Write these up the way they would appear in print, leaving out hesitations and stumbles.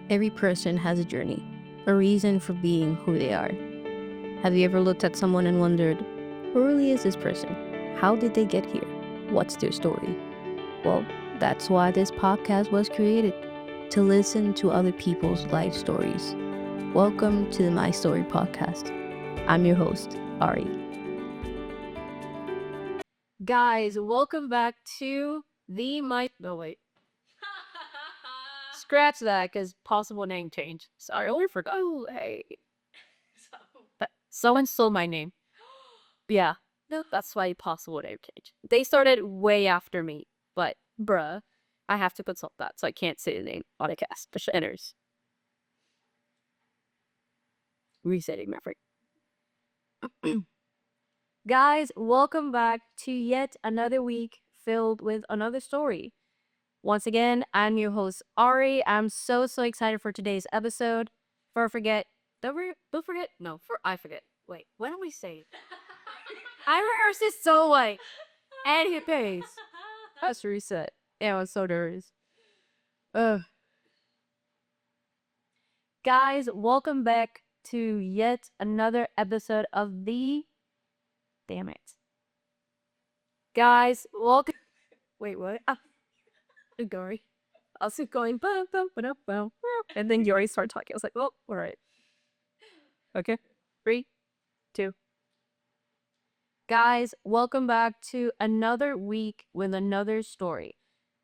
Every person has a journey, a reason for being who they are. Have you ever looked at someone and wondered, who really is this person? How did they get here? What's their story? Well, that's why this podcast was created, to listen to other people's life stories. Welcome to the My Story podcast. I'm your host, Ari. Guys, welcome back to the my. No, wait. Scratch that because possible name change. Sorry, I forgot. Oh, hey. Someone stole my name. Yeah, no, that's why possible name change. They started way after me, but bruh, I have to consult that, so I can't say the name on a cast. Push enters. Resetting Maverick. Guys, welcome back to yet another week filled with another story. Once again, I'm your host Ari. I'm so excited for today's episode. For forget, don't forget. No, for I forget. Wait, what am I saying? I rehearsed it so like, and hit pace. Let's reset. Yeah, I'm so nervous. Ugh. Guys, welcome back to yet another episode of the. Damn it. Guys, welcome. Wait, what? Gory. I was going, bum, bum, ba-dum, bum, and then Yori started talking. I was like, oh, all right. Okay. 3, 2. Guys, welcome back to another week with another story.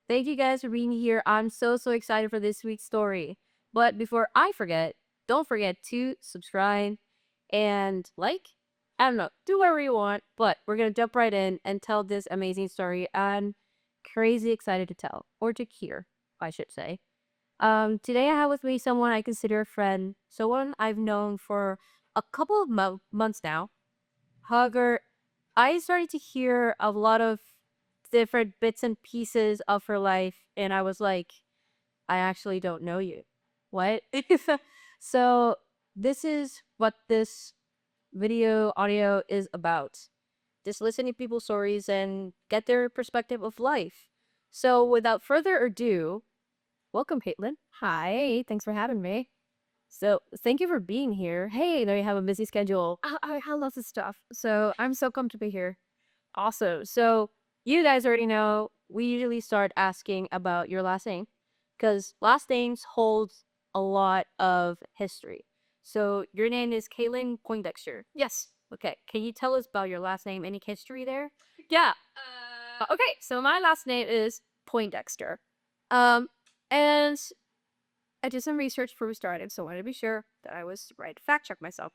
Thank you guys for being here. I'm so excited for this week's story. But before I forget, don't forget to subscribe and like. I don't know, do whatever you want, but we're going to jump right in and tell this amazing story. I'm crazy excited to tell, or to hear, I should say. Today I have with me someone I consider a friend, someone I've known for a couple of months now. However, I started to hear a lot of different bits and pieces of her life, and I was like, I actually don't know you. What? So, this is what this audio is about. Just listening to people's stories and get their perspective of life. So, without further ado, welcome, Kaitlin. Hi, thanks for having me. So, thank you for being here. Hey, I know you have a busy schedule. I have lots of stuff, so I'm so comfortable here. Awesome. So, you guys already know we usually start asking about your last name because last names hold a lot of history. So, your name is Kaitlin Poindexter. Yes. Okay. Can you tell us about your last name? Any history there? Yeah. Okay. So, my last name is Poindexter. And I did some research before we started, so I wanted to be sure that I was right. Fact check myself.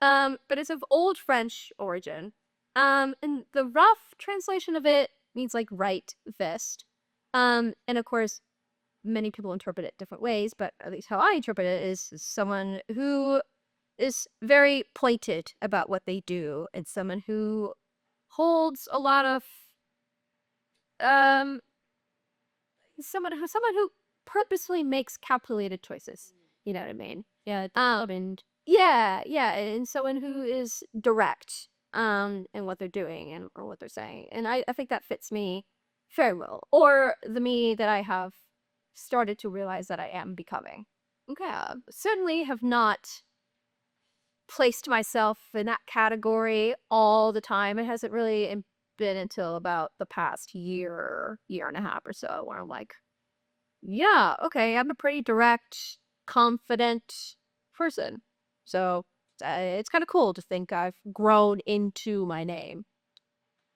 But it's of Old French origin. And the rough translation of it means like right fist. And of course, many people interpret it different ways, but at least how I interpret it is someone who is very pointed about what they do, and someone who holds a lot of um someone who purposely makes calculated choices. You know what I mean? Yeah. And and someone who is direct in what they're doing and or what they're saying. And I think that fits me very well. Or the me that I have started to realize that I am becoming. Okay. Certainly have not placed myself in that category all the time. It hasn't really been until about the past year and a half or so where I'm like, yeah, okay, I'm a pretty direct, confident person. So it's kind of cool to think I've grown into my name.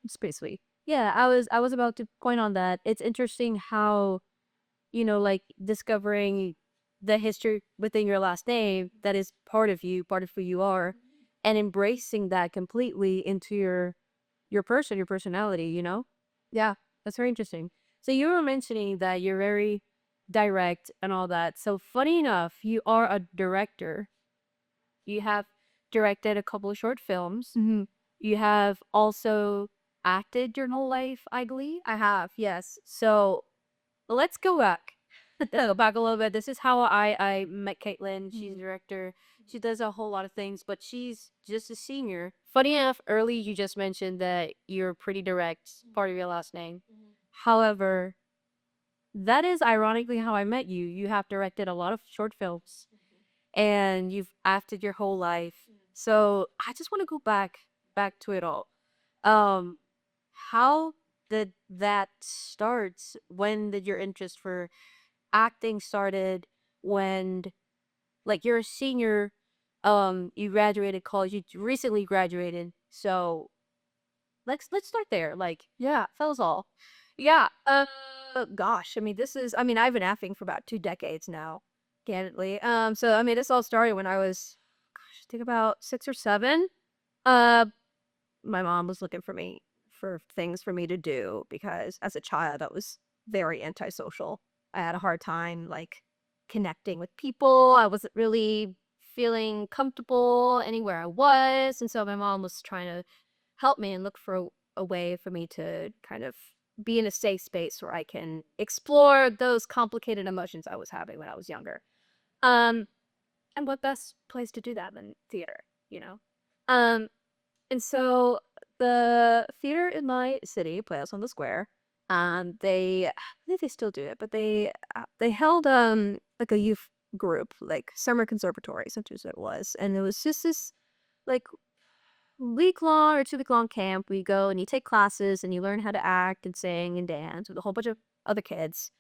It's basically. Yeah, I was about to point on that. It's interesting how, like discovering the history within your last name that is part of you, part of who you are, and embracing that completely into your person, your personality. Yeah, that's very interesting. So you were mentioning that you're very direct and all that. So funny enough, you are a director. You have directed a couple of short films. You have also acted your whole life, I believe. I have, yes. So let's go back. Go back a little bit. This is how I met Kaitlin. She's a director. She does a whole lot of things, but she's just a senior. Funny enough, early you just mentioned that you're pretty direct, part of your last name. However, that is ironically how I met you. You have directed a lot of short films and you've acted your whole life. So I just want to go back to it all. Um, how did that start? When did your interest for acting started? When like you're a senior, you graduated college, you recently graduated. So let's start there. Like, Yeah. tell us all. Yeah. Gosh, I mean, I've been acting for about 2 decades now, candidly. So I mean, this all started when I was, gosh, I think about 6 or 7. Uh, my mom was looking for things for me to do because as a child, I was very antisocial. I had a hard time like connecting with people. I wasn't really feeling comfortable anywhere I was, and so my mom was trying to help me and look for a way for me to kind of be in a safe space where I can explore those complicated emotions I was having when I was younger. Um, and what best place to do that than theater, you know? Um, and so the theater in my city, Playhouse on the Square, I think they still do it, but they held like a youth group, like summer conservatory, sometimes it was, and it was just this like week long or 2 week long camp. We go and you take classes and you learn how to act and sing and dance with a whole bunch of other kids.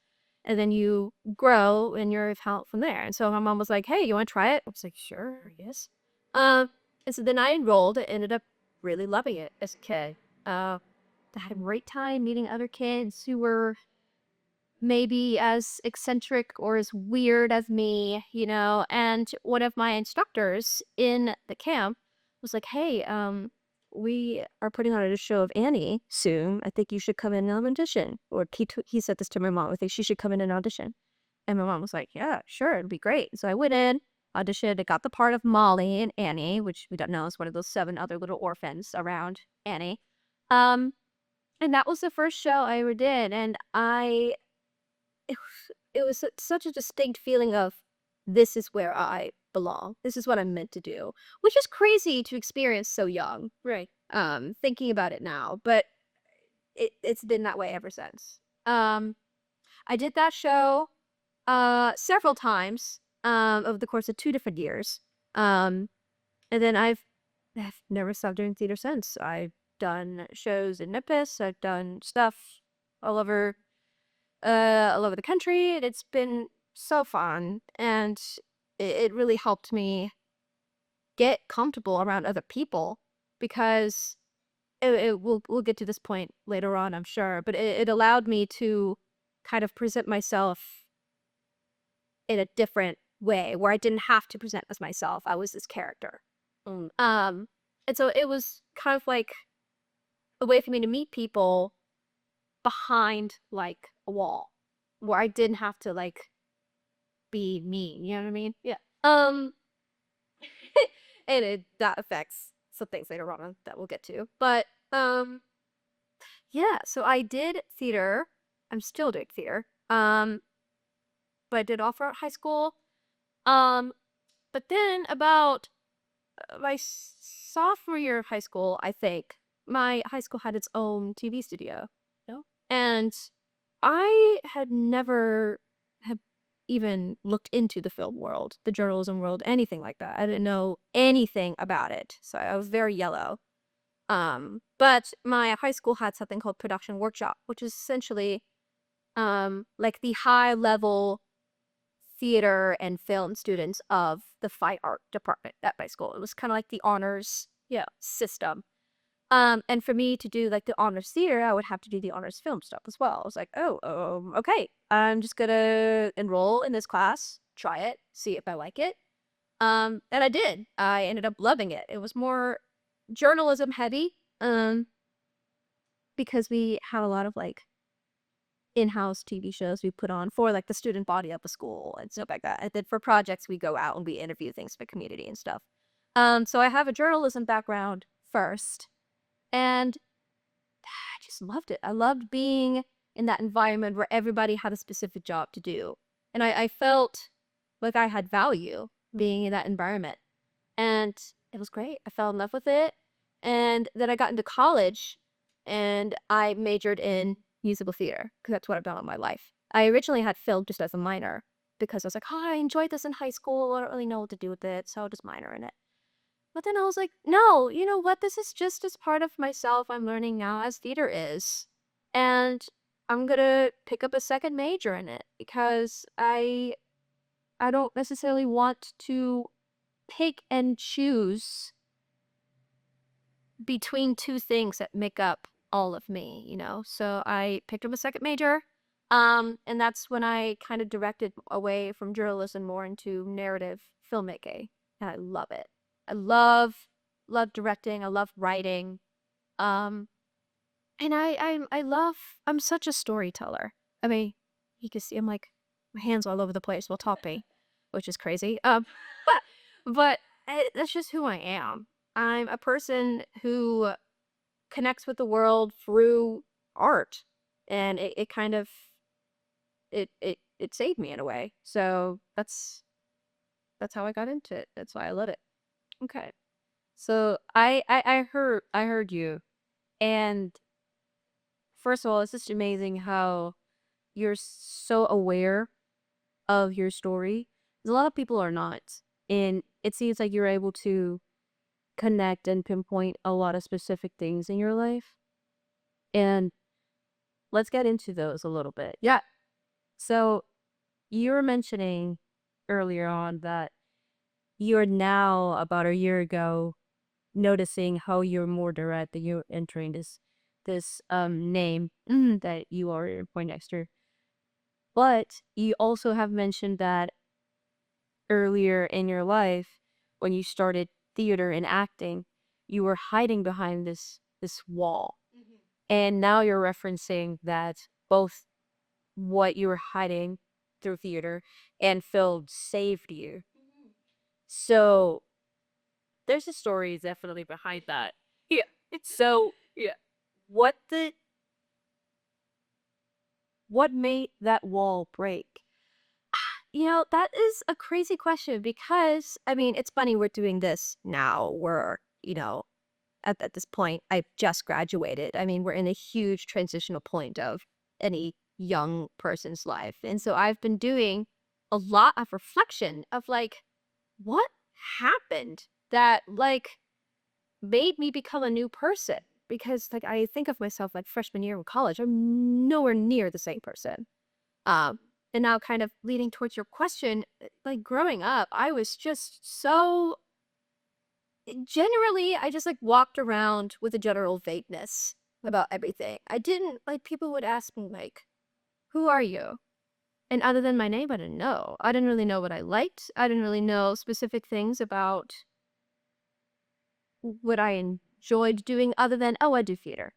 And then you grow in your talent from there. And so my mom was like, "Hey, you want to try it?" I was like, "Sure, I guess." Um, and so then I enrolled. I ended up really loving it as a kid. I had a great time meeting other kids who were maybe as eccentric or as weird as me, you know. And one of my instructors in the camp was like, "Hey, we are putting on a show of Annie soon. I think you should come in and audition." Or he said this to my mom. I think she should come in and audition. And my mom was like, "Yeah, sure, it'd be great." So I went in, auditioned, I got the part of Molly and Annie, which we don't know is one of those 7 other little orphans around Annie. Um, and that was the first show I ever did, and it was such a distinct feeling of, "This is where I belong. This is what I'm meant to do," which is crazy to experience so young, Right. thinking about it now, but it's been that way ever since. I did that show, several times, over the course of 2 different years, and then I've never stopped doing theater since. I've done shows in Nippus, I've done stuff all over all over the country, and it's been so fun, and it really helped me get comfortable around other people because we'll get to this point later on, I'm sure, but it allowed me to kind of present myself in a different way where I didn't have to present as myself. I was this character. Mm. And so it was kind of like a way for me to meet people behind like a wall where I didn't have to like be mean, you know what I mean? Yeah. Um, and that affects some things later on that we'll get to. But yeah, so I did theater. I'm still doing theater. But I did all throughout high school. Um, but then about my sophomore year of high school, I think my high school had its own TV studio. No. And I had never have even looked into the film world, the journalism world, anything like that. I didn't know anything about it. So I was very yellow. But my high school had something called production workshop, which is essentially like the high level theater and film students of the fine art department at my school. It was kind of like the honors system. And for me to do like the honors theater, I would have to do the honors film stuff as well. I was like, "Oh, okay. I'm just gonna enroll in this class, try it, see if I like it." And I did. I ended up loving it. It was more journalism heavy, because we had a lot of like in-house TV shows we put on for like the student body of the school and stuff like that. And then for projects, we go out and we interview things for the community and stuff. So I have a journalism background first, and I just loved it. I loved being in that environment where everybody had a specific job to do. And I felt like I had value being in that environment. And it was great. I fell in love with it. And then I got into college and I majored in musical theater because that's what I've done all my life. I originally had film just as a minor because I was like, oh, I enjoyed this in high school. I don't really know what to do with it, so I'll just minor in it. But then I was like, no, you know what? This is just as part of myself I'm learning now as theater is. And I'm gonna pick up a second major in it because I don't necessarily want to pick and choose between two things that make up all of me, you know? So I picked up a second major. And that's when I kind of directed away from journalism more into narrative filmmaking. And I love it. I love directing. I love writing. Um, and I'm such a storyteller. I mean, you can see I'm like my hands all over the place while talking, which is crazy. But that's just who I am. I'm a person who connects with the world through art, and it kind of it saved me in a way. So that's how I got into it. That's why I love it. Okay. So I heard you. And first of all, it's just amazing how you're so aware of your story. 'Cause a lot of people are not. And it seems like you're able to connect and pinpoint a lot of specific things in your life. And let's get into those a little bit. Yeah. So you were mentioning earlier on that you're now about a year ago noticing how you're more direct, that you're entering this name that you are Poindexter. But you also have mentioned that earlier in your life, when you started theater and acting, you were hiding behind this wall. And now you're referencing that both what you were hiding through theater and film saved you. So there's a story definitely behind that. Yeah. So Yeah. what the what made that wall break? You know, that is a crazy question because, I mean, it's funny we're doing this now. We're, you know, at this point, I've just graduated. I mean, we're in a huge transitional point of any young person's life. And so I've been doing a lot of reflection of like, what happened that like made me become a new person? Because like I think of myself like freshman year of college, I'm nowhere near the same person. Um, and now kind of leading towards your question, like growing up, I was just so generally, I just like walked around with a general vagueness about everything. I didn't like people would ask me like, "Who are you?" And other than my name, I didn't know. I didn't really know what I liked. I didn't really know specific things about what I enjoyed doing other than, "Oh, I do theater.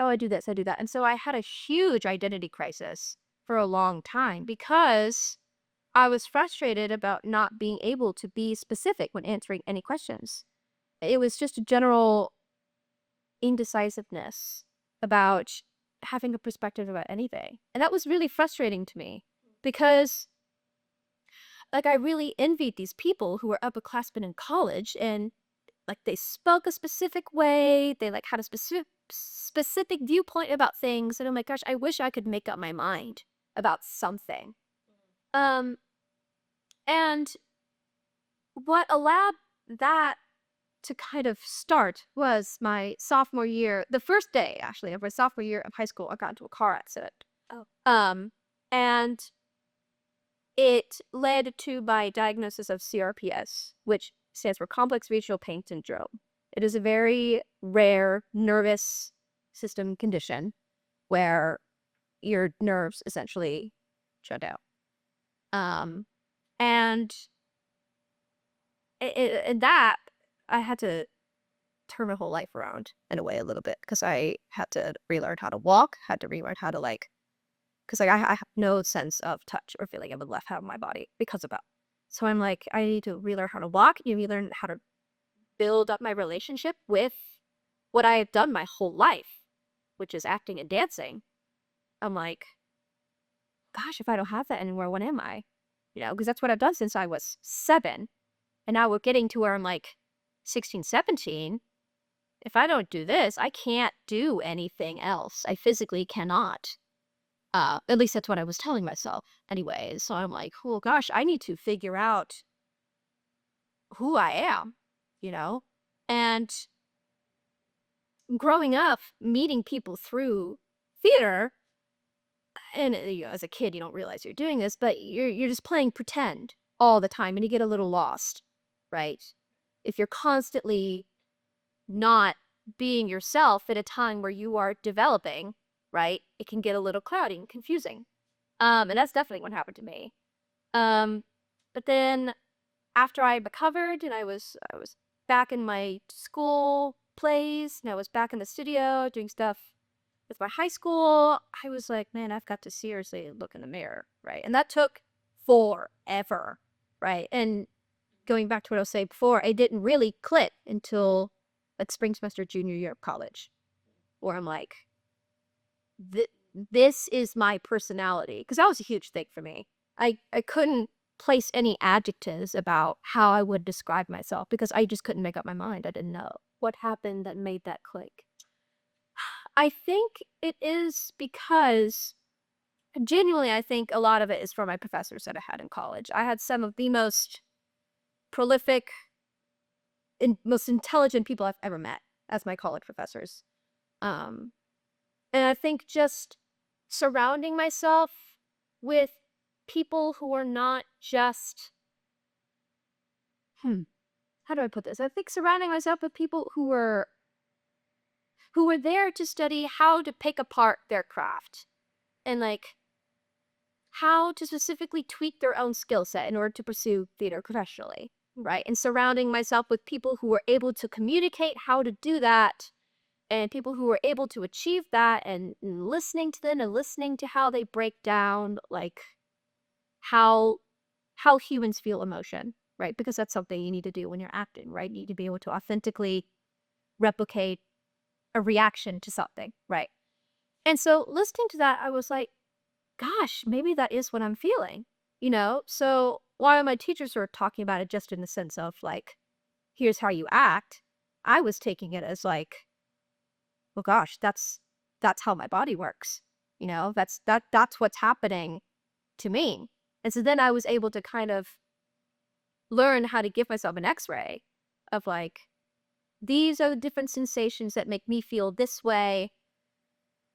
Oh, I do this, I do that." And so I had a huge identity crisis for a long time because I was frustrated about not being able to be specific when answering any questions. It was just a general indecisiveness about having a perspective about anything. And that was really frustrating to me because like I really envied these people who were upperclassmen in college and like they spoke a specific way, they like had a specific viewpoint about things and oh my gosh, I wish I could make up my mind about something. Um and what allowed that to kind of start was my sophomore year, the first day actually of my sophomore year of high school, I got into a car accident. Oh. And it led to my diagnosis of CRPS, which stands for complex regional pain syndrome. It is a very rare nervous system condition where your nerves essentially shut down. And in that, I had to turn my whole life around in a way a little bit because I had to relearn how to walk, had to relearn how to like, because like I have no sense of touch or feeling of the left half of my body because of that. So I'm like, I need to relearn how to walk, you relearn how to build up my relationship with what I have done my whole life, which is acting and dancing. I'm like, gosh, if I don't have that anymore, what am I? You know, because that's what I've done since I was 7. And now we're getting to where I'm like 16, 17. If I don't do this, I can't do anything else. I physically cannot. At least that's what I was telling myself anyways. So I'm like, oh gosh, I need to figure out who I am, you know? And growing up, meeting people through theater, and as a kid, you don't realize you're doing this, but you're just playing pretend all the time, and you get a little lost, right? If you're constantly not being yourself at a time where you are developing, right, it can get a little cloudy and confusing. And that's definitely what happened to me. Um, but then after I recovered and I was back in my school plays and I was back in the studio doing stuff with my high school, I was like, man, I've got to seriously look in the mirror, right? And that took forever, right? And going back to what I was saying before, I didn't really click until like spring semester junior year of college, where I'm like, this is my personality. Because that was a huge thing for me. I couldn't place any adjectives about how I would describe myself because I just couldn't make up my mind. I didn't know. What happened that made that click? I think it is because genuinely, I think a lot of it is from my professors that I had in college. I had some of the most prolific and most intelligent people I've ever met as my college professors. Um, and I think just surrounding myself with people who are not just, how do I put this? I think surrounding myself with people who were there to study how to pick apart their craft and like how to specifically tweak their own skill set in order to pursue theater professionally, right? And surrounding myself with people who were able to communicate how to do that and people who were able to achieve that and listening to them and listening to how they break down like how humans feel emotion, right? Because that's something you need to do when you're acting, right? You need to be able to authentically replicate a reaction to something, right? And so listening to that, I was like, gosh, maybe that is what I'm feeling, you know? So while my teachers were talking about it just in the sense of like, here's how you act, I was taking it as like, well, gosh, that's how my body works. You know, that's what's happening to me. And so then I was able to kind of learn how to give myself an x-ray of like, these are the different sensations that make me feel this way.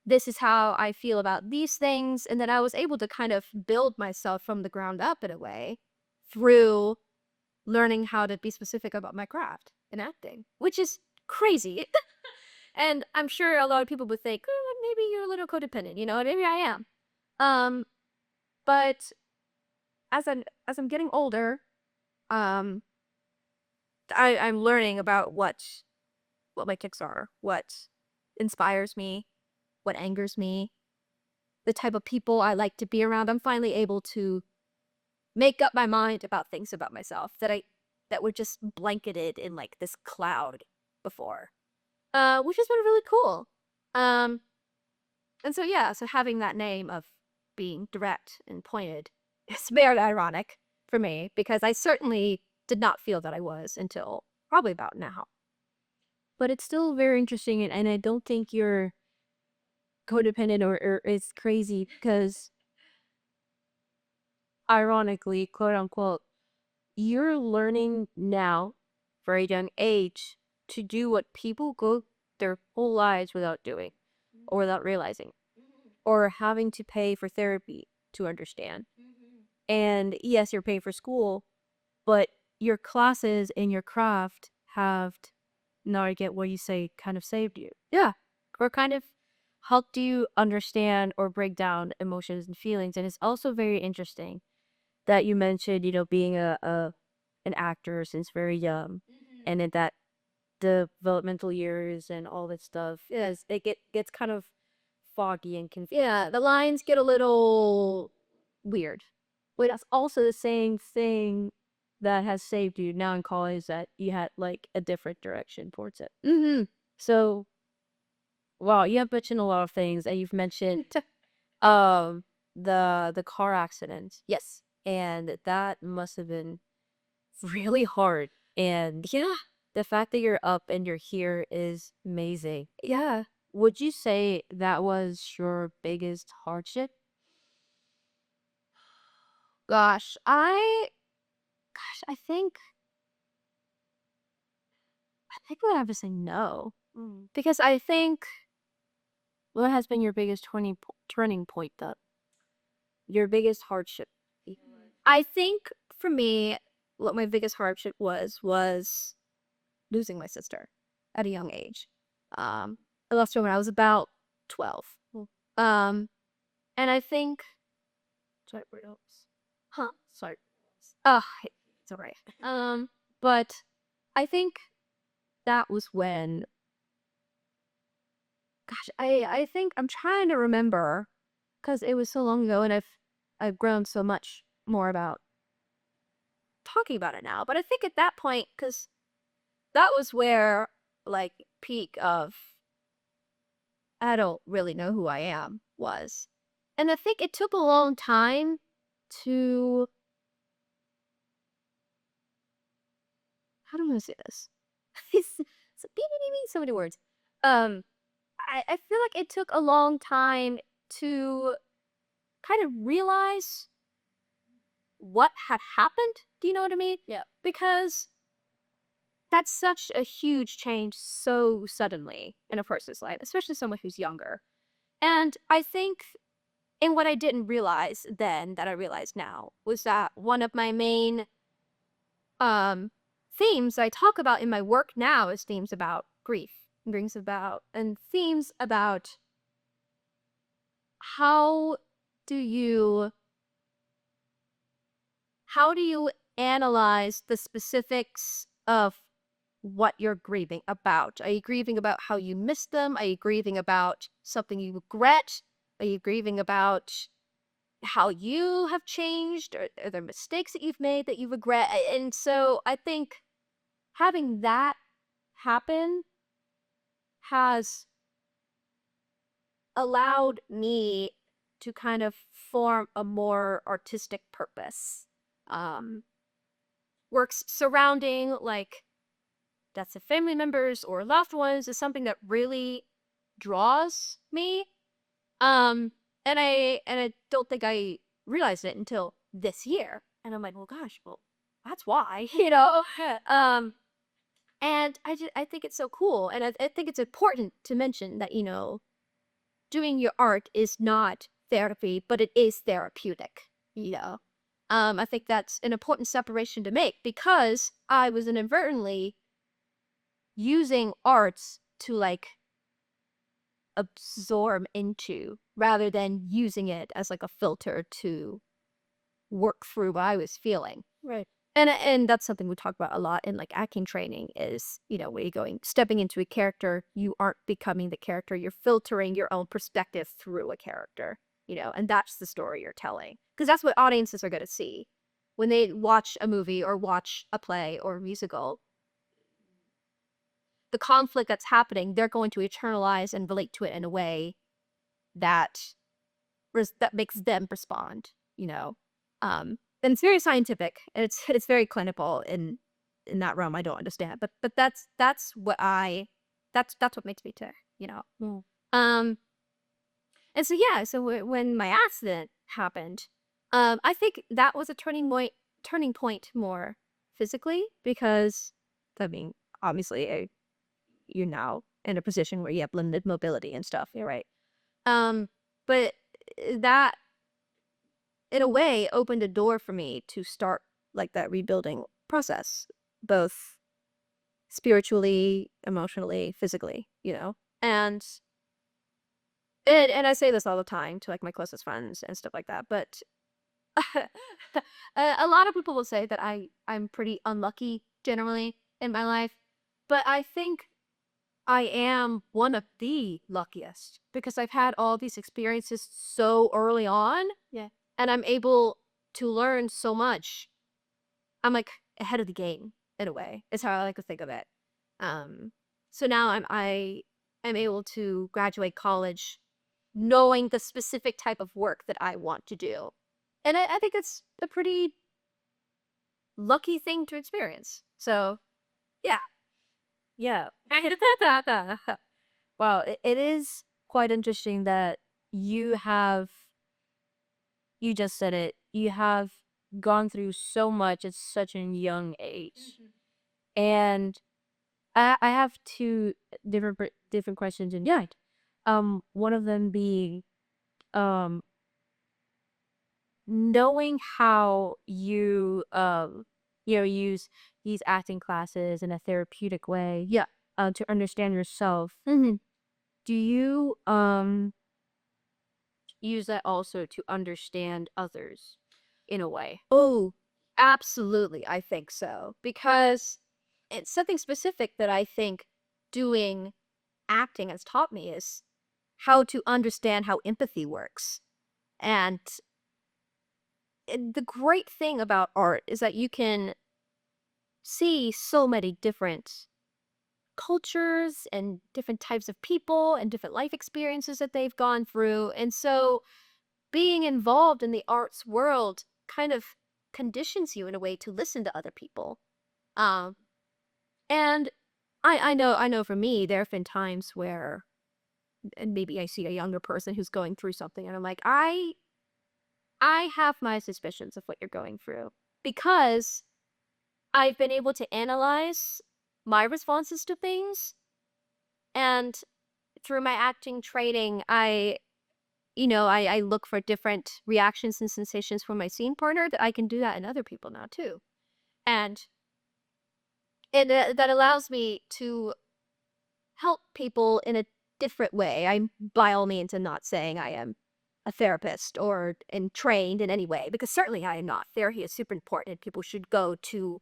This is how I feel about these things. And then I was able to kind of build myself from the ground up in a way through learning how to be specific about my craft and acting, which is crazy. And I'm sure a lot of people would think, oh, maybe you're a little codependent, you know, and maybe I am. But as I'm getting older, um, I'm learning about what my tics are, what inspires me, what angers me, the type of people I like to be around. I'm finally able to make up my mind about things about myself that were just blanketed in like this cloud before, which has been really cool. Um, and so yeah, so having that name of being direct and pointed is very ironic for me because I certainly did not feel that I was until probably about now. But it's still very interesting, and I don't think you're codependent or it's crazy because, ironically, quote unquote, you're learning now, very young age, to do what people go their whole lives without doing or without realizing or having to pay for therapy to understand. And yes, you're paying for school, but your classes and your craft have, now I get what you say, kind of saved you. Yeah. Or kind of helped you understand or break down emotions and feelings. And it's also very interesting that you mentioned, being an actor since very young, and in that developmental years and all that stuff, as gets kind of foggy and confusing. Yeah, the lines get a little weird. But that's also the same thing that has saved you now in college, that you had like a different direction towards it. Mm-hmm. So, wow, you have mentioned a lot of things, and you've mentioned um the car accident, Yes. and that must have been really hard. And Yeah. the fact that you're up and you're here is amazing. Yeah. Would you say that was your biggest hardship? Gosh, I think I would have to say no. Because I think What has been your biggest turning point, though? Your biggest hardship? I think for me, what my biggest hardship was losing my sister at a young age. I lost her when I was about 12. Um, and I think, Sorry, what else? huh? Sorry. Oh, it's all right. But I think that was when, gosh, I think I'm trying to remember because it was so long ago and I've grown so much more about Talking about it now, but I think at that point, because that was where, like, peak of I don't really know who I am was. And I think it took a long time to, how do I say this? So many words. I feel like it took a long time to kind of realize what had happened. Do you know what I mean? Yeah. Because that's such a huge change so suddenly in a person's life, especially someone who's younger. And I think, and what I didn't realize then that I realize now was that one of my main um themes I talk about in my work now is themes about grief, themes about how do you how do you analyze the specifics of what you're grieving about? Are you grieving about how you miss them? Are you grieving about something you regret? Are you grieving about how you have changed? Or are there mistakes that you've made that you regret? And so I think having that happen has allowed me to kind of form a more artistic purpose. Works surrounding like deaths of family members or loved ones is something that really draws me. And I don't think I realized it until this year. And I'm like, well, gosh, well, that's why, and I think it's so cool, and I think it's important to mention that doing your art is not therapy, but it is therapeutic. I think that's an important separation to make because I was inadvertently using arts to like absorb into rather than using it as like a filter to work through what I was feeling. Right. And that's something we talk about a lot in like acting training is, where you're stepping into a character, you aren't becoming the character, you're filtering your own perspective through a character, and that's the story you're telling. Because that's what audiences are going to see when they watch a movie or watch a play or a musical. The conflict that's happening, they're going to internalize and relate to it in a way that that makes them respond, and it's very scientific and it's very clinical in that realm. I don't understand, but that's what that's what makes me tick, Mm. um and so yeah, so when my accident happened, I think that was a turning point more physically because I mean obviously you're now in a position where you have limited mobility and stuff, yeah, right? But that in a way opened a door for me to start like that rebuilding process, both spiritually, emotionally, physically, and and I say this all the time to like my closest friends and stuff like that, but a lot of people will say that I'm pretty unlucky generally in my life, but I think I am one of the luckiest because I've had all these experiences so early on. Yeah. And I'm able to learn so much. I'm like ahead of the game in a way. Is how I like to think of it. Um, so now I'm able to graduate college knowing the specific type of work that I want to do. And I think it's a pretty lucky thing to experience. So yeah. Yeah. Wow, it is quite interesting that you just said it. You have gone through so much at such a young age. And I have two different questions in mind. One of them being, um, knowing how you use these acting classes in a therapeutic way, Yeah. to understand yourself. Mm-hmm. Do you use that also to understand others in a way? Oh, absolutely. I think so. Because it's something specific that I think doing acting has taught me is how to understand how empathy works. And the great thing about art is that you can see so many different cultures and different types of people and different life experiences that they've gone through. And so being involved in the arts world kind of conditions you in a way to listen to other people. Um, and I know for me, there have been times where, and maybe I see a younger person who's going through something, and I'm like, I have my suspicions of what you're going through because I've been able to analyze my responses to things, and through my acting training, I look for different reactions and sensations from my scene partner that I can do that in other people now too. And that allows me to help people in a different way. I'm by all means am not saying I am a therapist or and trained in any way, because certainly I am not. Therapy is super important and people should go to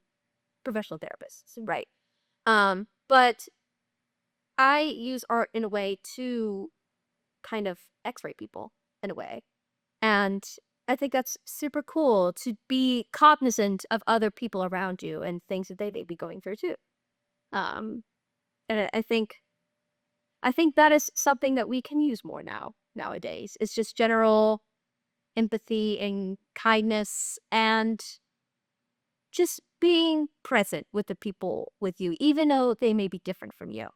professional therapists, right? But I use art in a way to kind of x-ray people in a way. And I think that's super cool to be cognizant of other people around you and things that they may be going through too. Um, and I think that is something that we can use more nowadays. It's just general empathy and kindness and just being present with the people with you, even though they may be different from you.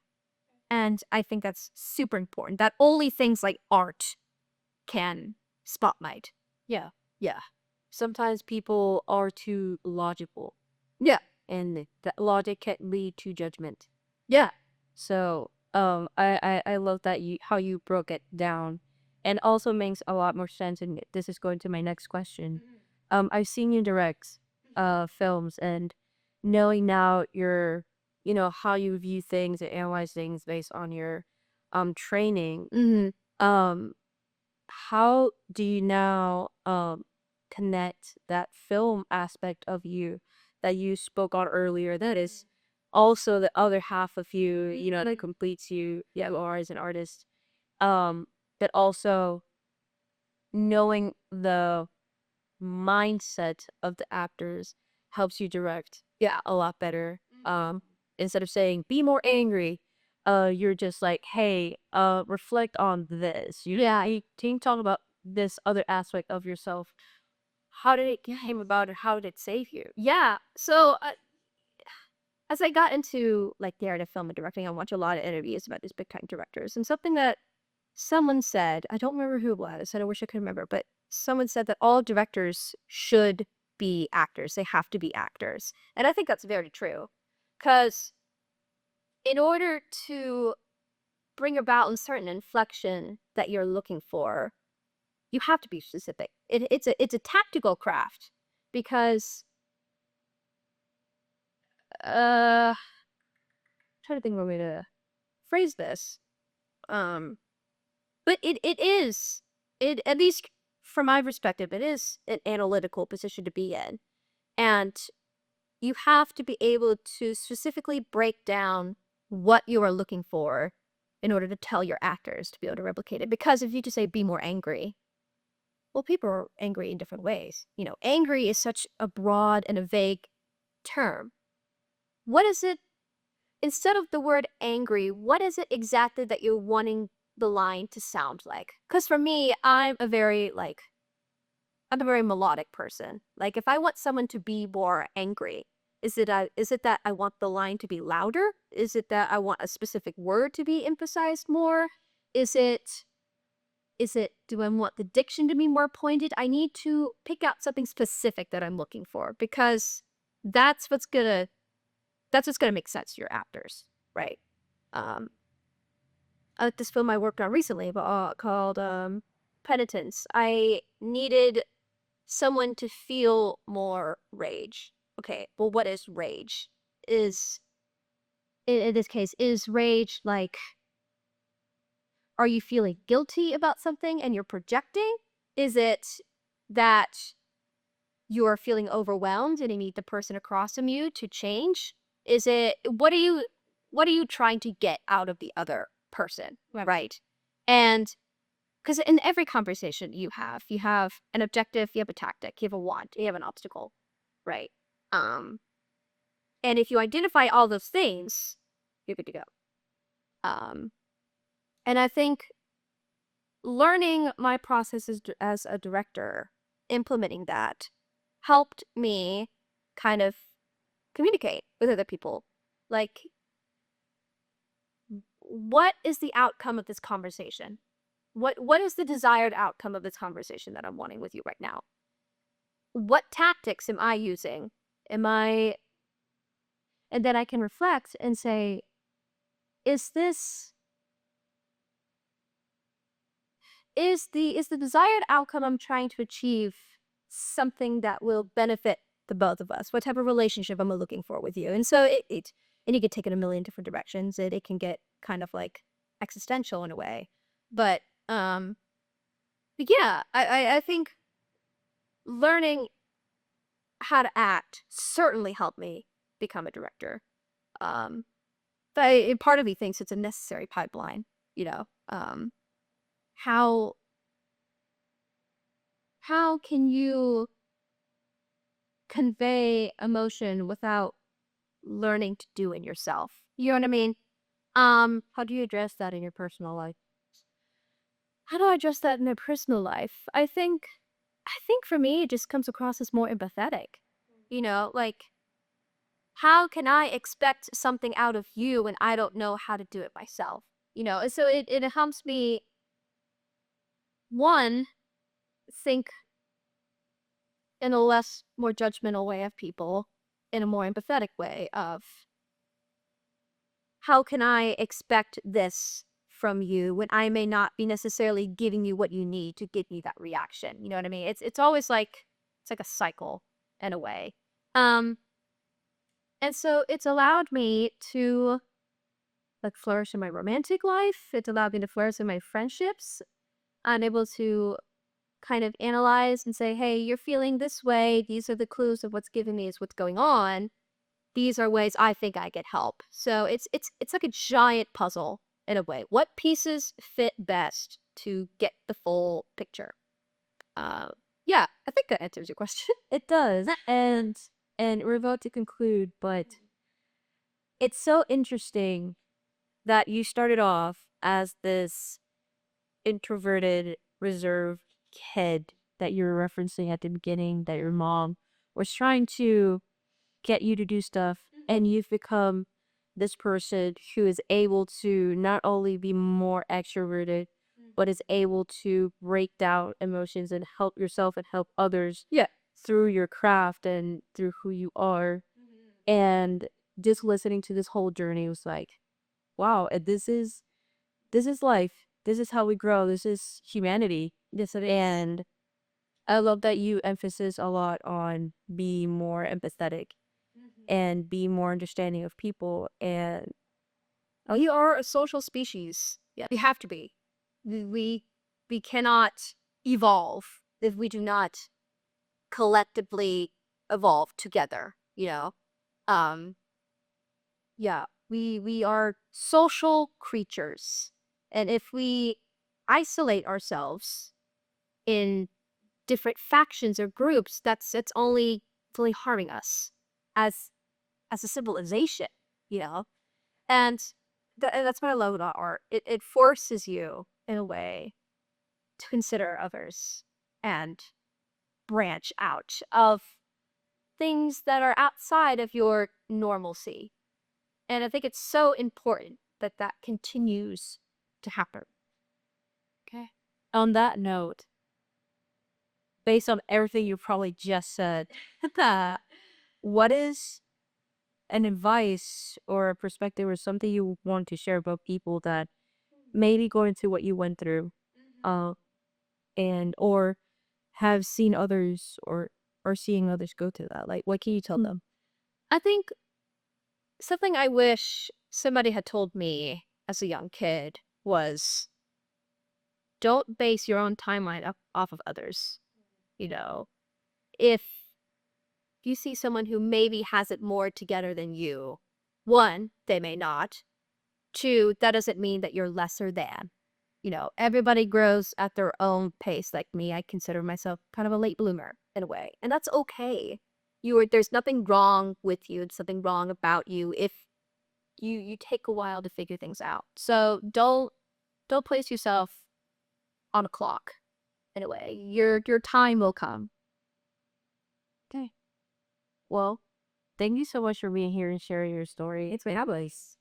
And I think that's super important. That only things like art can spotlight. Yeah. Yeah. Sometimes people are too logical, Yeah. and that logic can lead to judgment. Yeah. So, I love that how you broke it down, and also makes a lot more sense. And this is going to my next question. I've seen you direct, films, and knowing now how you view things and analyze things based on your, training. Hmm. Um, how do you now connect that film aspect of you that you spoke on earlier, that is also the other half of you, that completes you are as an artist, but also knowing the mindset of the actors helps you direct a lot better. Instead of saying be more angry, you're just like, hey, reflect on this. You can you talk about this other aspect of yourself. How did it came about, and how did it save you? Yeah. So as I got into like the art of film and directing, I watched a lot of interviews about these big time directors, and something that someone said, I don't remember who it was, and I wish I could remember, but someone said that all directors should be actors. They have to be actors. And I think that's very true. Because in order to bring about a certain inflection that you're looking for, you have to be specific. It's a tactical craft because I'm trying to think of a way to phrase this. But it is, it at least from my perspective, it is an analytical position to be in. And you have to be able to specifically break down what you are looking for in order to tell your actors to be able to replicate it. Because if you just say be more angry, well, people are angry in different ways. Angry is such a broad and a vague term. What is it, instead of the word angry, what is it exactly that you're wanting the line to sound like? Because for me, I'm a very melodic person. Like if I want someone to be more angry, is it that I want the line to be louder? Is it that I want a specific word to be emphasized more? Is it do I want the diction to be more pointed? I need to pick out something specific that I'm looking for, because that's what's gonna make sense to your actors, right? Um, this film I worked on recently, called Penitence. I needed someone to feel more rage. Okay, well, what is rage? Is in this case, is rage like, are you feeling guilty about something and you're projecting? Is it that you're feeling overwhelmed and you need the person across from you to change? Is it, what are you trying to get out of the other person, right? And because in every conversation you have an objective, you have a tactic, you have a want, you have an obstacle, right? Um, and if you identify all those things, you're good to go. Um, and I think learning my process as a director, implementing that, helped me kind of communicate with other people. Like, what is the outcome of this conversation? What is the desired outcome of this conversation that I'm wanting with you right now? What tactics am I using? Am I And then I can reflect and say, is this is the desired outcome I'm trying to achieve something that will benefit the both of us? What type of relationship am I looking for with you? And so and you could take it a million different directions. It can get kind of like existential in a way. But yeah, I think learning how to act certainly helped me become a director. Um, but part of me thinks it's a necessary pipeline, you know. How how can you convey emotion without learning to do it yourself? You know what I mean? How do you address that in your personal life? How do I address that in my personal life? I think for me it just comes across as more empathetic. You know, like, how can I expect something out of you when I don't know how to do it myself? You know, and so it helps me, one, think in a less more judgmental way of people, in a more empathetic way of, how can I expect this from you when I may not be necessarily giving you what you need to give me that reaction? You know what I mean? It's always like, it's like a cycle in a way. Um, and so it's allowed me to like flourish in my romantic life. It's allowed me to flourish in my friendships. I'm able to kind of analyze and say, hey, you're feeling this way. These are the clues of what's giving me is what's going on. These are ways I think I get help. So it's like a giant puzzle in a way. What pieces fit best to get the full picture? Yeah, I think that answers your question. It does. And we're about to conclude, but it's so interesting that you started off as this introverted, reserved kid that you were referencing at the beginning, that your mom was trying to get you to do stuff, and you've become this person who is able to not only be more extroverted, but is able to break down emotions and help yourself and help others Yeah. through your craft and through who you are. And just listening to this whole journey was like, wow, and this is life. This is how we grow. This is humanity. Yes, it is. And I love that you emphasis a lot on being more empathetic and be more understanding of people. And We are a social species. yeah, We have to be. We cannot evolve if we do not collectively evolve together, you know? Um, yeah, we are social creatures. And if we isolate ourselves in different factions or groups, it's only harming us as a civilization, you know? And that's what I love about art. It forces you in a way to consider others and branch out of things that are outside of your normalcy. And I think it's so important that that continues to happen. okay. On that note, based on everything you probably just said, what is an advice or a perspective or something you want to share about people that maybe going through what you went through, uh, and or have seen others or seeing others go through that? Like, what can you tell them? I think something I wish somebody had told me as a young kid was don't base your own timeline off of others. You know, if you see someone who maybe has it more together than you, one, they may not. Two, that doesn't mean that you're lesser than. Everybody grows at their own pace. Like me, I consider myself kind of a late bloomer in a way, and that's okay. There's nothing wrong with you. There's something wrong about you if you take a while to figure things out. So don't place yourself on a clock in a way. Your time will come. Okay. Well, thank you so much for being here and sharing your story. It's my habits.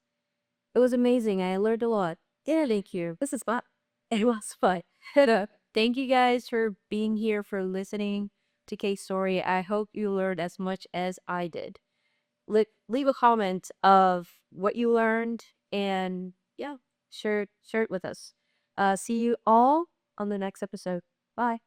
It was amazing. I learned a lot. Yeah, Thank you. this is fun. It was fun. Thank you guys for being here, for listening to Kate's story. I hope you learned as much as I did. Leave a comment of what you learned and yeah, share it with us. See you all on the next episode. Bye.